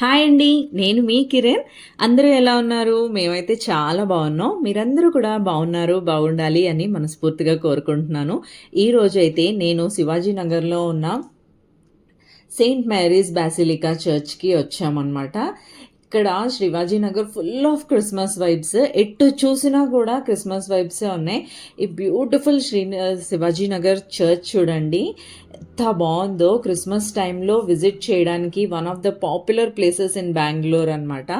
Hi అండి. నేను మీ కిరణ్. అందరూ ఎలా ఉన్నారు? మేమైతే చాలా బాగున్నాం. మీరందరూ కూడా బాగున్నారు, బాగుండాలి అని మనస్ఫూర్తిగా కోరుకుంటున్నాను. ఈరోజైతే నేను శివాజీ నగర్‌లో ఉన్న సెయింట్ మేరీస్ బాసిలికా చర్చ్‌కి వచ్చామనమాట. ఇక్కడ Shivaji Nagar full of Christmas vibes. ఎటు చూసినా కూడా క్రిస్మస్ వైబ్సే ఉన్నాయి. ఈ బ్యూటిఫుల్ శివాజీ నగర్ చర్చ్ చూడండి ఎంత బాగుందో. క్రిస్మస్ టైంలో విజిట్ చేయడానికి one of the popular places in Bengaluru అనమాట.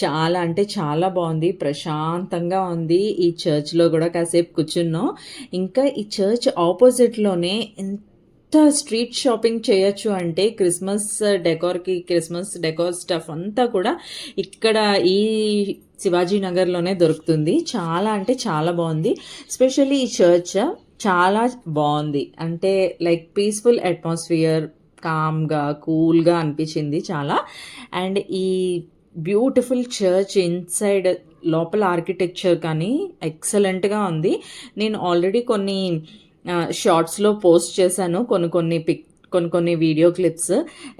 చాలా అంటే చాలా బాగుంది, ప్రశాంతంగా ఉంది. ఈ చర్చ్లో కూడా కాసేపు కూర్చున్నాం. ఇంకా ఈ చర్చ్ ఆపోజిట్లోనే స్ట్రీట్ షాపింగ్ చేయొచ్చు అంటే క్రిస్మస్ డెకోర్ స్టఫ్ అంతా కూడా ఇక్కడ ఈ శివాజీ నగర్లోనే దొరుకుతుంది. చాలా అంటే చాలా బాగుంది. ఎస్పెషల్లీ ఈ చర్చ్ చాలా బాగుంది. అంటే లైక్ పీస్ఫుల్ అట్మాస్ఫియర్, కామ్గా కూల్గా అనిపించింది చాలా. అండ్ ఈ బ్యూటిఫుల్ చర్చ్ ఇన్సైడ్ లోపల ఆర్కిటెక్చర్ కానీ ఎక్సలెంట్గా ఉంది. నేను ఆల్రెడీ కొన్ని షార్ట్స్లో పోస్ట్ చేశాను కొన్ని వీడియో క్లిప్స్.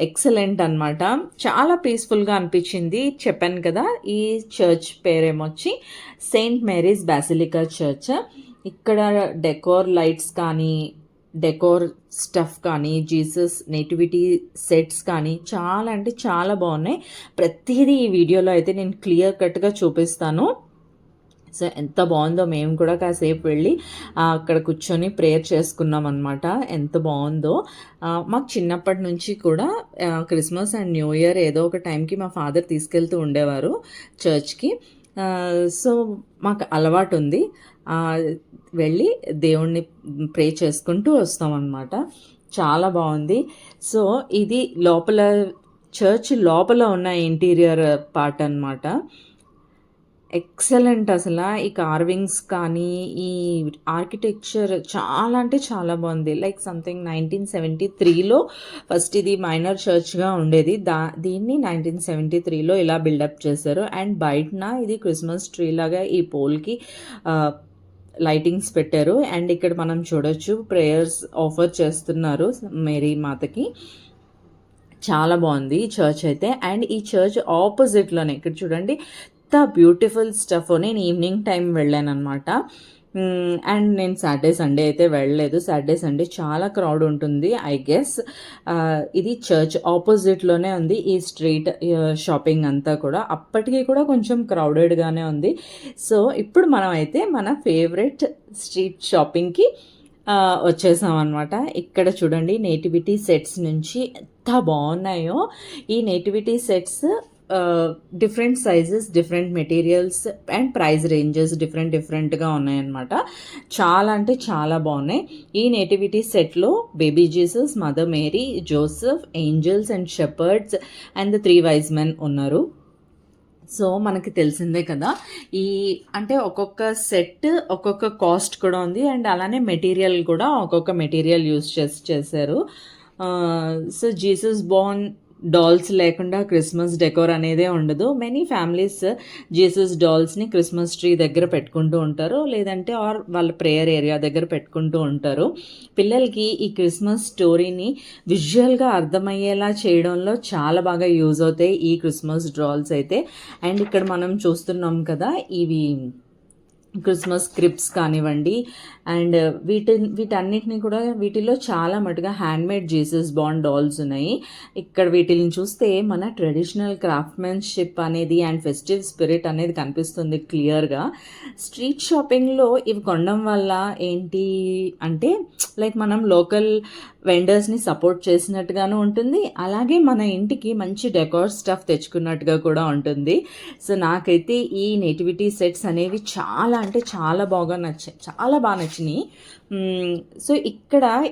ఎక్సలెంట్ అనమాట. చాలా పీస్ఫుల్గా అనిపించింది. చెప్పాను కదా, ఈ చర్చ్ పేరేమొచ్చి సెయింట్ మేరీస్ బాసిలికా చర్చ్. ఇక్కడ డెకోర్ లైట్స్ కానీ, డెకోర్ స్టఫ్ కానీ, జీసస్ నేటివిటీ సెట్స్ కానీ చాలా అంటే చాలా బాగున్నాయి. ప్రతిదీ ఈ వీడియోలో అయితే నేను క్లియర్ కట్గా చూపిస్తాను. సో ఎంత బాగుందో. మేము కూడా కాసేపు వెళ్ళి అక్కడ కూర్చొని ప్రేయర్ చేసుకున్నాం అనమాట. ఎంత బాగుందో. మాకు చిన్నప్పటి నుంచి కూడా క్రిస్మస్ అండ్ న్యూ ఇయర్ ఏదో ఒక టైంకి మా ఫాదర్ తీసుకెళ్తూ ఉండేవారు చర్చ్కి. సో మాకు అలవాటు ఉంది. వెళ్ళి దేవుణ్ణి ప్రే చేసుకుంటూ వస్తామన్నమాట. చాలా బాగుంది. సో ఇది చర్చ్ లోపల ఉన్న ఇంటీరియర్ పార్ట్ అన్నమాట. ఎక్సలెంట్ అసలు. ఈ కార్వింగ్స్ కానీ, ఈ ఆర్కిటెక్చర్ చాలా అంటే చాలా బాగుంది. లైక్ సంథింగ్ 1973లో ఫస్ట్ ఇది మైనర్ చర్చ్గా ఉండేది. దీన్ని 1973లో ఇలా బిల్డప్ చేశారు. అండ్ బయటన ఇది క్రిస్మస్ ట్రీ లాగా ఈ పోల్కి లైటింగ్స్ పెట్టారు. అండ్ ఇక్కడ మనం చూడొచ్చు ప్రేయర్స్ ఆఫర్ చేస్తున్నారు మేరీ మాతకి. చాలా బాగుంది ఈ చర్చ్ అయితే. అండ్ ఈ చర్చ్ ఆపోజిట్లోనే ఇక్కడ చూడండి బ్యూటిఫుల్ స్టఫ్. నేను ఈవినింగ్ టైం వెళ్ళాను అనమాట. అండ్ నేను సాటర్డే సండే అయితే వెళ్ళలేదు. సాటర్డే సండే చాలా క్రౌడ్ ఉంటుంది ఐ గెస్. ఇది చర్చ్ ఆపోజిట్లోనే ఉంది ఈ స్ట్రీట్ షాపింగ్ అంతా కూడా. అప్పటికి కూడా కొంచెం క్రౌడెడ్గానే ఉంది. సో ఇప్పుడు మనం అయితే మన ఫేవరెట్ స్ట్రీట్ షాపింగ్కి వచ్చేసాం అనమాట. ఇక్కడ చూడండి నేటివిటీ సెట్స్ నుంచి ఎంత బాగున్నాయో. ఈ nativity sets different sizes, different materials and price ranges డిఫరెంట్గా ఉన్నాయన్నమాట. చాలా అంటే చాలా బాగున్నాయి. ఈ నేటివిటీ సెట్లో baby Jesus, mother Mary, Joseph, angels and shepherds and the 3 wise men ఉన్నారు. సో మనకి తెలిసిందే కదా, అంటే ఒక్కొక్క సెట్ ఒక్కొక్క కాస్ట్ కూడా ఉంది. అండ్ అలానే మెటీరియల్ కూడా ఒక్కొక్క మెటీరియల్ యూజ్ చేశారు. సో జీసస్ బోర్న్ డాల్స్ లేకుండా క్రిస్మస్ డెకోర్ అనేదే ఉండదు. మెనీ ఫ్యామిలీస్ జీసస్ డాల్స్ని క్రిస్మస్ ట్రీ దగ్గర పెట్టుకుంటూ ఉంటారు, లేదంటే వాళ్ళ ప్రేయర్ ఏరియా దగ్గర పెట్టుకుంటూ ఉంటారు. పిల్లలకి ఈ క్రిస్మస్ స్టోరీని విజువల్గా అర్థమయ్యేలా చేయడంలో చాలా బాగా యూజ్ అవుతాయి ఈ క్రిస్మస్ డాల్స్ అయితే. అండ్ ఇక్కడ మనం చూస్తున్నాం కదా, ఇవి క్రిస్మస్ స్క్రిప్ట్స్ కానివ్వండి. అండ్ వీటన్నిటిని కూడా వీటిలో చాలా మటుగా హ్యాండ్మేడ్ జీసస్ బాండ్ డాల్స్ ఉన్నాయి. ఇక్కడ వీటిని చూస్తే మన ట్రెడిషనల్ క్రాఫ్ట్మెన్షిప్ అనేది అండ్ ఫెస్టివ్ స్పిరిట్ అనేది కనిపిస్తుంది క్లియర్గా. స్ట్రీట్ షాపింగ్లో ఇవి కొనడం వల్ల ఏంటి అంటే లైక్ మనం లోకల్ వెండర్స్ని సపోర్ట్ చేసినట్టుగాను ఉంటుంది, అలాగే మన ఇంటికి మంచి డెకోర్ స్టఫ్ తెచ్చుకున్నట్టుగా కూడా ఉంటుంది. సో నాకైతే ఈ నేటివిటీ సెట్స్ అనేవి చాలా అంటే చాలా బాగా నచ్చినాయి. సో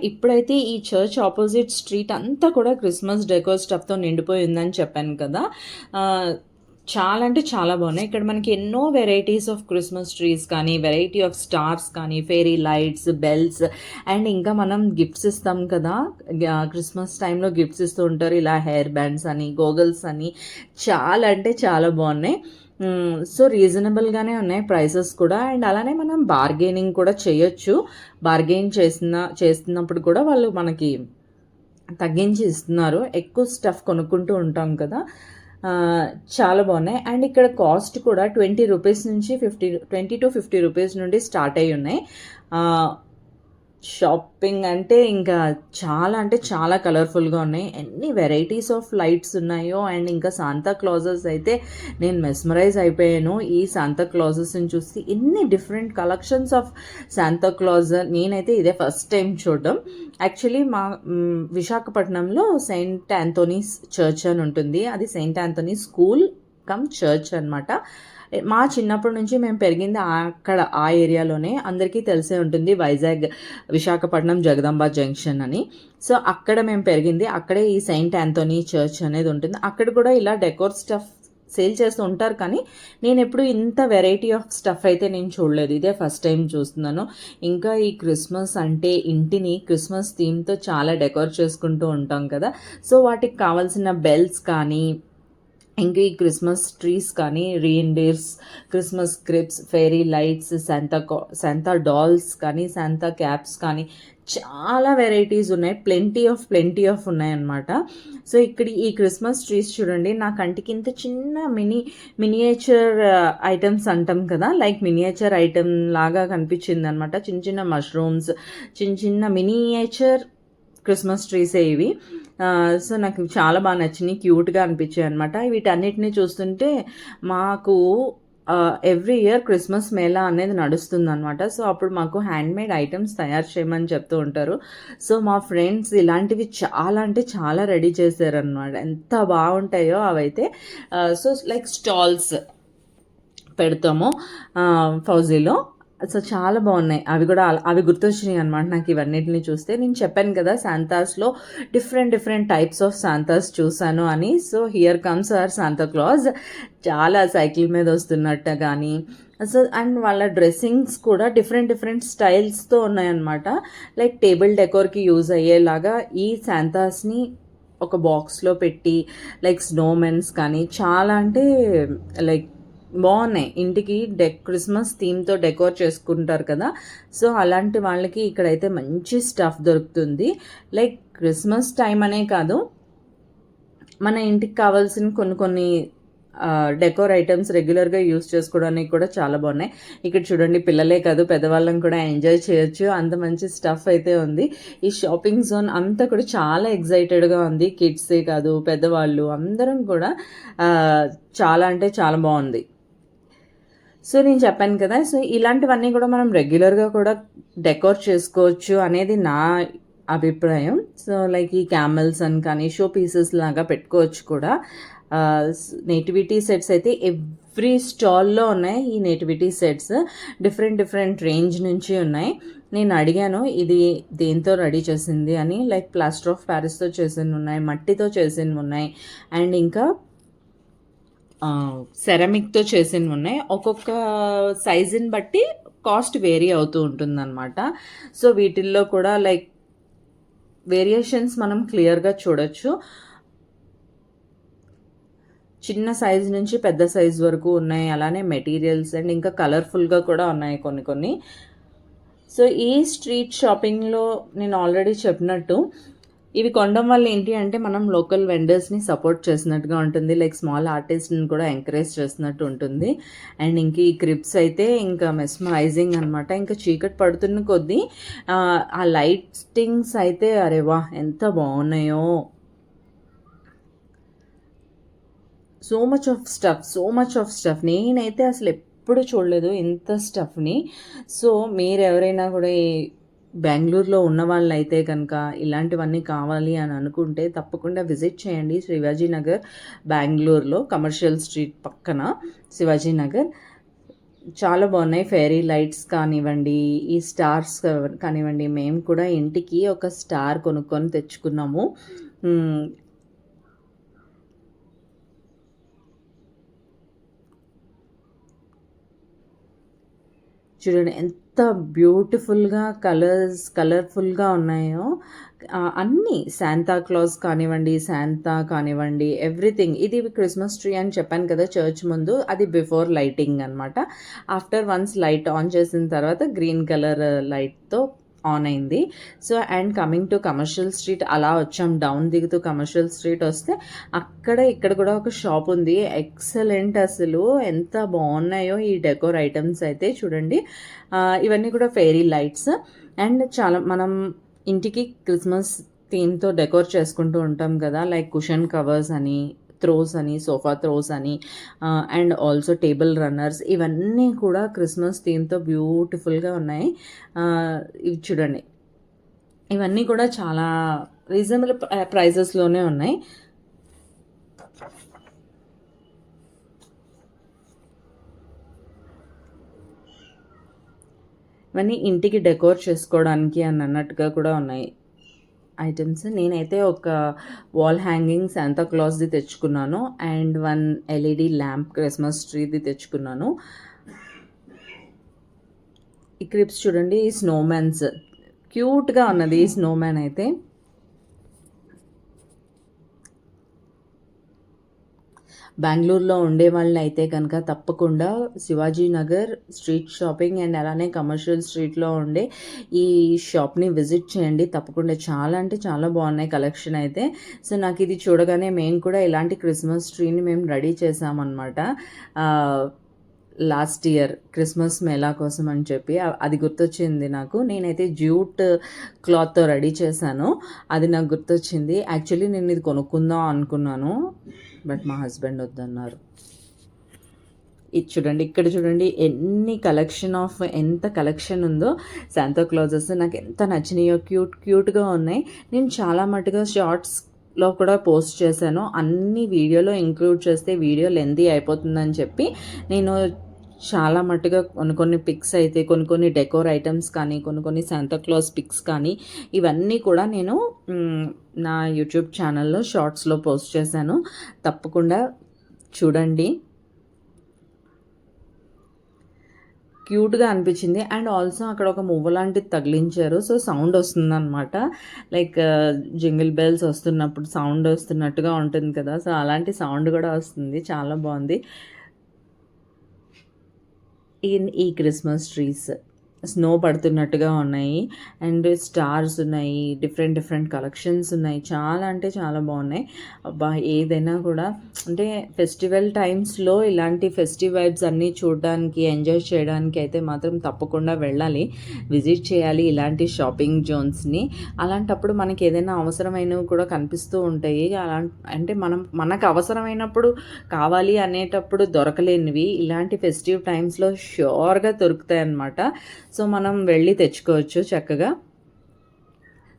ఇప్పుడైతే ఈ చర్చ్ ఆపోజిట్ స్ట్రీట్ అంతా కూడా క్రిస్మస్ డెకోర్ స్టఫ్తో నిండిపోయి ఉందని చెప్పాను కదా. చాలా అంటే చాలా బాగున్నాయి. ఇక్కడ మనకి ఎన్నో వెరైటీస్ ఆఫ్ క్రిస్మస్ ట్రీస్ కానీ, వెరైటీ ఆఫ్ స్టార్స్ కానీ, ఫెయిరీ లైట్స్, బెల్స్ అండ్ ఇంకా మనం గిఫ్ట్స్ ఇస్తాం కదా, క్రిస్మస్ టైంలో గిఫ్ట్స్ ఇస్తూ ఉంటారు. ఇలా హెయిర్ బ్యాండ్స్ అని, గోగల్స్ అని చాలా అంటే చాలా బాగున్నాయి. సో రీజనబుల్గానే ఉన్నాయి ప్రైసెస్ కూడా. అండ్ అలానే మనం బార్గెనింగ్ కూడా చేయొచ్చు. బార్గెయిన్ చేస్తున్నప్పుడు కూడా వాళ్ళు మనకి తగ్గించి ఇస్తున్నారు. ఎక్కువ స్టఫ్ కొనుక్కుంటూ ఉంటాం కదా, చాలా బాగున్నాయి. అండ్ ఇక్కడ కాస్ట్ కూడా 20 రూపీస్ నుంచి 20 to 50 రూపీస్ నుండి స్టార్ట్ అయ్యి ఉన్నాయి. షాపింగ్ అంటే చాలా కలర్ఫుల్గా ఉన్నాయి. ఎన్ని వెరైటీస్ ఆఫ్ లైట్స్ ఉన్నాయో. అండ్ ఇంకా శాంతా క్లాజెస్ అయితే నేను మెస్మరైజ్ అయిపోయాను ఈ శాంతా క్లాజెస్ని చూసి. ఎన్ని different collections of Santa Claus. నేనైతే ఇదే ఫస్ట్ టైం చూడడం. యాక్చువల్లీ మా విశాఖపట్నంలో సెయింట్ ఆంథోనీస్ చర్చ్ అని ఉంటుంది. అది Saint Anthony school come church అనమాట. మా చిన్నప్పటి నుంచి మేము పెరిగింది అక్కడ ఆ ఏరియాలోనే. అందరికీ తెలిసే ఉంటుంది వైజాగ్ విశాఖపట్నం జగదాంబ జంక్షన్ అని. సో అక్కడ మేము పెరిగింది. అక్కడే ఈ సెయింట్ ఆంథోనీ చర్చ్ అనేది ఉంటుంది. అక్కడ కూడా ఇలా డెకోర్ స్టఫ్ సేల్ చేస్తూ ఉంటారు, కానీ నేను ఎప్పుడు ఇంత వెరైటీ ఆఫ్ స్టఫ్ అయితే నేను చూడలేదు. ఇదే ఫస్ట్ టైం చూస్తున్నాను. ఇంకా ఈ క్రిస్మస్ అంటే ఇంటిని క్రిస్మస్ థీమ్తో చాలా డెకోర్ చేసుకుంటూ ఉంటాం కదా. సో వాటికి కావాల్సిన బెల్స్ కానీ, ఇంకా ఈ క్రిస్మస్ ట్రీస్ కానీ, reindeers, Christmas cribs, fairy lights, Santa dolls కానీ, శాంతా క్యాప్స్ కానీ చాలా వెరైటీస్ ఉన్నాయి. ప్లెంటీ ఆఫ్ ఉన్నాయన్నమాట. సో ఇక్కడ ఈ క్రిస్మస్ ట్రీస్ చూడండి, నా కంటికి ఇంత చిన్న మినియేచర్ ఐటమ్స్ అంటాం కదా, లైక్ మినియేచర్ ఐటమ్ లాగా కనిపించింది అనమాట. చిన్న చిన్న మష్రూమ్స్, చిన్న మినియేచర్ క్రిస్మస్ ట్రీసే ఇవి. సో నాకు చాలా బాగా నచ్చినాయి, క్యూట్గా అనిపించాయి అనమాట. వీటన్నిటిని చూస్తుంటే మాకు ఎవ్రీ ఇయర్ క్రిస్మస్ మేళా అనేది నడుస్తుంది అనమాట. సో అప్పుడు మాకు హ్యాండ్మేడ్ ఐటమ్స్ తయారు చేయమని చెప్తూ ఉంటారు. సో మా ఫ్రెండ్స్ ఇలాంటివి చాలా రెడీ చేశారనమాట. ఎంత బాగుంటాయో అవైతే. సో లైక్ స్టాల్స్ పెడతాము ఫౌజీలో. సో చాలా బాగున్నాయి అవి గుర్తొచ్చినాయి అనమాట నాకు ఇవన్నిటిని చూస్తే. నేను చెప్పాను కదా శాంతాస్లో డిఫరెంట్ టైప్స్ ఆఫ్ శాంతాస్ చూసాను అని. So here comes our Santa Claus. చాలా సైకిల్ మీద వస్తున్నట్టు కానీ, సో అండ్ వాళ్ళ డ్రెస్సింగ్స్ కూడా డిఫరెంట్ స్టైల్స్తో ఉన్నాయన్నమాట. లైక్ టేబుల్ డెకోర్కి యూజ్ అయ్యేలాగా ఈ శాంతాస్ని ఒక బాక్స్లో పెట్టి, లైక్ స్నోమెన్స్ కానీ చాలా లైక్ బాగున్నాయి. ఇంటికి క్రిస్మస్ థీమ్తో డెకోర్ చేసుకుంటారు కదా. సో అలాంటి వాళ్ళకి ఇక్కడైతే మంచి స్టఫ్ దొరుకుతుంది. లైక్ క్రిస్మస్ టైం అనే కాదు, మన ఇంటికి కావాల్సిన కొన్ని డెకోర్ ఐటమ్స్ రెగ్యులర్గా యూస్ చేసుకోవడానికి కూడా చాలా బాగున్నాయి. ఇక్కడ చూడండి, పిల్లలే కాదు పెద్దవాళ్ళని కూడా ఎంజాయ్ చేయొచ్చు, అంత మంచి స్టఫ్ అయితే ఉంది. ఈ షాపింగ్ జోన్ అంతా కూడా చాలా ఎగ్జైటెడ్గా ఉంది. కిడ్సే కాదు పెద్దవాళ్ళు అందరం కూడా చాలా బాగుంది. సో నేను చెప్పాను కదా, సో ఇలాంటివన్నీ కూడా మనం రెగ్యులర్గా కూడా డెకోర్ చేసుకోవచ్చు అనేది నా అభిప్రాయం. సో లైక్ ఈ క్యామెల్స్ అని కానీ షో పీసెస్ లాగా పెట్టుకోవచ్చు కూడా. నేటివిటీ సెట్స్ అయితే ఎవ్రీ స్టాల్లో ఉన్నాయి. ఈ నేటివిటీ సెట్స్ డిఫరెంట్ రేంజ్ నుంచి ఉన్నాయి. నేను అడిగాను ఇది దేంతో రెడీ చేసింది అని. లైక్ ప్లాస్టర్ ఆఫ్ ప్యారిస్తో చేసినవి ఉన్నాయి, మట్టితో చేసినవి ఉన్నాయి, అండ్ ఇంకా సెరామిక్తో చేసినవి ఉన్నాయి. ఒక్కొక్క సైజుని బట్టి కాస్ట్ వేరీ అవుతూ ఉంటుందన్నమాట. సో వీటిల్లో కూడా లైక్ వేరియేషన్స్ మనం క్లియర్గా చూడొచ్చు. చిన్న సైజు నుంచి పెద్ద సైజు వరకు ఉన్నాయి. అలానే మెటీరియల్స్ అండ్ ఇంకా కలర్ఫుల్గా కూడా ఉన్నాయి కొన్ని. సో ఈ స్ట్రీట్ షాపింగ్లో నేను ఆల్రెడీ చెప్పినట్టు ఇవి కొనడం వల్ల ఏంటి అంటే మనం లోకల్ వెండర్స్ని సపోర్ట్ చేసినట్టుగా ఉంటుంది. లైక్ స్మాల్ ఆర్టిస్ట్ని కూడా ఎంకరేజ్ చేసినట్టు ఉంటుంది. అండ్ ఇంక ఈ క్రిప్స్ అయితే ఇంకా మెస్మరైజింగ్ అనమాట. ఇంకా చీకటి పడుతున్న కొద్దీ ఆ లైటింగ్స్ అయితే అరే వా ఎంత బాగున్నాయో. సో మచ్ ఆఫ్ స్టఫ్ నేనైతే అసలు ఎప్పుడు చూడలేదు ఇంత స్టఫ్ని. సో మీరు ఎవరైనా కూడా బెంగళూరులో ఉన్న వాళ్ళు అయితే కనుక ఇలాంటివన్నీ కావాలి అని అనుకుంటే తప్పకుండా విజిట్ చేయండి. శివాజీ నగర్ బెంగళూరులో కమర్షియల్ స్ట్రీట్ పక్కన శివాజీ నగర్. చాలా బాగున్నాయి. ఫెయిరీ లైట్స్ కానివ్వండి, ఈ స్టార్స్ కానివ్వండి. మేము కూడా ఇంటికి ఒక స్టార్ కొనుక్కొని తెచ్చుకున్నాము. చూడండి ఎంత బ్యూటిఫుల్గా కలర్ఫుల్గా ఉన్నాయో అన్నీ. శాంతా క్లాజ్ కానివ్వండి ఎవ్రీథింగ్. ఇది క్రిస్మస్ ట్రీ అని చెప్పాను కదా చర్చ్ ముందు, అది బిఫోర్ లైటింగ్ అనమాట. ఆఫ్టర్ వన్స్ లైట్ ఆన్ చేసిన తర్వాత గ్రీన్ కలర్ లైట్తో ఆన్ అయింది. So and coming to commercial street అలా వచ్చాం, డౌన్ దిగుతూ కమర్షియల్ స్ట్రీట్ వస్తే ఇక్కడ కూడా ఒక షాప్ ఉంది. ఎక్సలెంట్, అసలు ఎంత బాగున్నాయో ఈ డెకోర్ ఐటమ్స్ అయితే చూడండి. ఇవన్నీ కూడా ఫెయిరీ లైట్స్. అండ్ చాలా మనం ఇంటికి క్రిస్మస్ థీమ్తో డెకోర్ చేసుకుంటూ ఉంటాం కదా, లైక్ కుషన్ కవర్స్ అని, త్రోస్ అని, సోఫా త్రోస్ అని, అండ్ ఆల్సో టేబుల్ రన్నర్స్, ఇవన్నీ కూడా క్రిస్మస్ థీమ్తో బ్యూటిఫుల్గా ఉన్నాయి. ఇవి చూడండి, ఇవన్నీ కూడా చాలా రీజనబుల్ ప్రైజెస్లోనే ఉన్నాయి. ఇవన్నీ ఇంటికి డెకోర్ చేసుకోవడానికి అని అన్నట్టుగా కూడా ఉన్నాయి ఐటమ్స్. నేనైతే ఒక వాల్ హ్యాంగింగ్ శాంతా క్లాస్ది తెచ్చుకున్నాను, అండ్ 1 LED ల్యాంప్ క్రిస్మస్ ట్రీది తెచ్చుకున్నాను. ఈ క్రిప్స్ చూడండి, ఈ స్నోమ్యాన్స్, క్యూట్గా ఉన్నది ఈ స్నోమ్యాన్ అయితే. బెంగళూరులో ఉండే వాళ్ళని అయితే కనుక తప్పకుండా Shivaji Nagar street shopping and అలానే కమర్షియల్ స్ట్రీట్లో ఉండే ఈ షాప్ని విజిట్ చేయండి తప్పకుండా. చాలా అంటే చాలా బాగున్నాయి కలెక్షన్ అయితే. సో నాకు ఇది చూడగానే మేము కూడా ఇలాంటి క్రిస్మస్ ట్రీని మేము రెడీ చేసామన్నమాట లాస్ట్ ఇయర్ క్రిస్మస్ మేళా కోసం అని చెప్పి. అది గుర్తొచ్చింది నాకు. నేనైతే జ్యూట్ క్లాత్తో రెడీ చేశాను, అది నాకు గుర్తొచ్చింది. యాక్చువల్లీ నేను ఇది కొనుక్కుందాం అనుకున్నాను, బట్ మా హస్బెండ్ వద్దన్నారు. ఇది చూడండి, ఇక్కడ చూడండి ఎన్ని ఎంత కలెక్షన్ ఉందో. శాంతా క్లాజెస్ నాకు ఎంత నచ్చినాయో, క్యూట్గా ఉన్నాయి. నేను చాలా మటుగా షార్ట్స్లో కూడా పోస్ట్ చేశాను. అన్ని వీడియోలో ఇంక్లూడ్ చేస్తే వీడియో లెంతీ అయిపోతుందని చెప్పి నేను చాలా మట్టుగా కొన్ని పిక్స్ అయితే, కొన్ని డెకోర్ ఐటమ్స్ కానీ, కొన్ని శాంతా క్లాస్ పిక్స్ కానీ, ఇవన్నీ కూడా నేను నా యూట్యూబ్ ఛానల్లో షార్ట్స్లో పోస్ట్ చేశాను. తప్పకుండా చూడండి, క్యూట్గా అనిపించింది. అండ్ ఆల్సో అక్కడ ఒక మువ్వ లాంటిది తగిలించారు, సో సౌండ్ వస్తుందన్నమాట. లైక్ జింగిల్ బెల్స్ వస్తున్నప్పుడు సౌండ్ వస్తున్నట్టుగా ఉంటుంది కదా, సో అలాంటి సౌండ్ కూడా వస్తుంది. చాలా బాగుంది. ఈ క్రిస్మస్ ట్రీస్ స్నో పడుతున్నట్టుగా ఉన్నాయి, అండ్ స్టార్స్ ఉన్నాయి, డిఫరెంట్ కలెక్షన్స్ ఉన్నాయి. చాలా అంటే చాలా బాగున్నాయి. అబ్బా, ఏదైనా కూడా అంటే ఫెస్టివల్ టైమ్స్లో ఇలాంటి ఫెస్టివ్ వైబ్స్ అన్నీ చూడడానికి, ఎంజాయ్ చేయడానికి అయితే మాత్రం తప్పకుండా వెళ్ళాలి, విజిట్ చేయాలి ఇలాంటి షాపింగ్ జోన్స్ని. అలాంటప్పుడు మనకి ఏదైనా అవసరమైనవి కూడా కనిపిస్తూ ఉంటాయి. అంటే మనకు అవసరమైనప్పుడు కావాలి అనేటప్పుడు దొరకలేనివి ఇలాంటి ఫెస్టివ్ టైమ్స్లో ష్యూర్గా దొరుకుతాయి అన్నమాట. సో మనం వెళ్ళి తెచ్చుకోవచ్చు చక్కగా.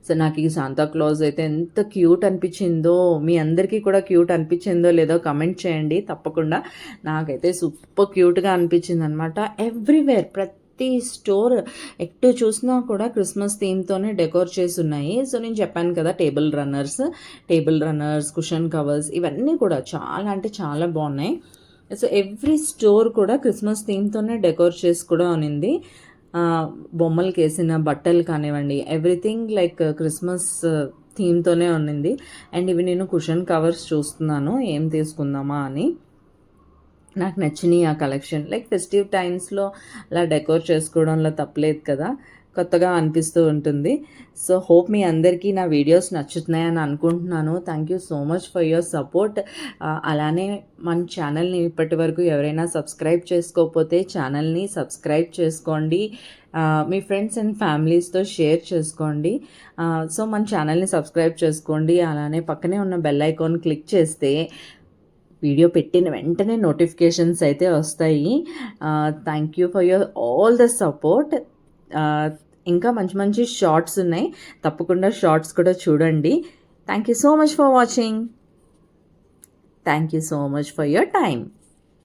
సో నాకు ఈ శాంతా క్లాజ్ అయితే ఎంత క్యూట్ అనిపించిందో, మీ అందరికీ కూడా క్యూట్ అనిపించిందో లేదో కమెంట్ చేయండి తప్పకుండా. నాకైతే సూపర్ క్యూట్గా అనిపించింది అనమాట. ఎవ్రీవేర్ ప్రతి స్టోర్ ఎటు చూసినా కూడా క్రిస్మస్ థీమ్తోనే డెకోర్ చేసి ఉన్నాయి. సో నేను చెప్పాను కదా, టేబుల్ రన్నర్స్, కుషన్ కవర్స్, ఇవన్నీ కూడా చాలా అంటే చాలా బాగున్నాయి. సో ఎవ్రీ స్టోర్ కూడా క్రిస్మస్ థీమ్తోనే డెకోర్ చేసి కూడా ఉన్నింది. బొమ్మలకి వేసిన బట్టలు కానివ్వండి, ఎవ్రీథింగ్ లైక్ క్రిస్మస్ థీమ్తోనే ఉన్నింది. అండ్ ఇవి నేను కుషన్ కవర్స్ చూస్తున్నాను ఏం తీసుకుందామా అని. నాకు నచ్చినాయి ఆ కలెక్షన్. లైక్ ఫెస్టివ్ టైమ్స్లో అలా డెకోర్ చేసుకోవడంలో తప్పలేదు కదా, కొత్తగా అనిపిస్తూ ఉంటుంది. సో హోప్ మీ అందరికీ నా వీడియోస్ నచ్చుతున్నాయని అనుకుంటున్నాను. Thank you so much for your support. అలానే మన ఛానల్ని ఇప్పటి వరకు ఎవరైనా సబ్స్క్రైబ్ చేసుకోకపోతే ఛానల్ని సబ్స్క్రైబ్ చేసుకోండి, మీ ఫ్రెండ్స్ అండ్ ఫ్యామిలీస్తో షేర్ చేసుకోండి. సో మన ఛానల్ని సబ్స్క్రైబ్ చేసుకోండి. అలానే పక్కనే ఉన్న బెల్ ఐకాన్ క్లిక్ చేస్తే వీడియో పెట్టిన వెంటనే నోటిఫికేషన్స్ అయితే వస్తాయి. Thank you for your all the support. ఇంకా మంచి షార్ట్స్ ఉన్నాయి, తప్పకుండా షార్ట్స్ కూడా చూడండి. Thank you so much for watching. Thank you so much for your time.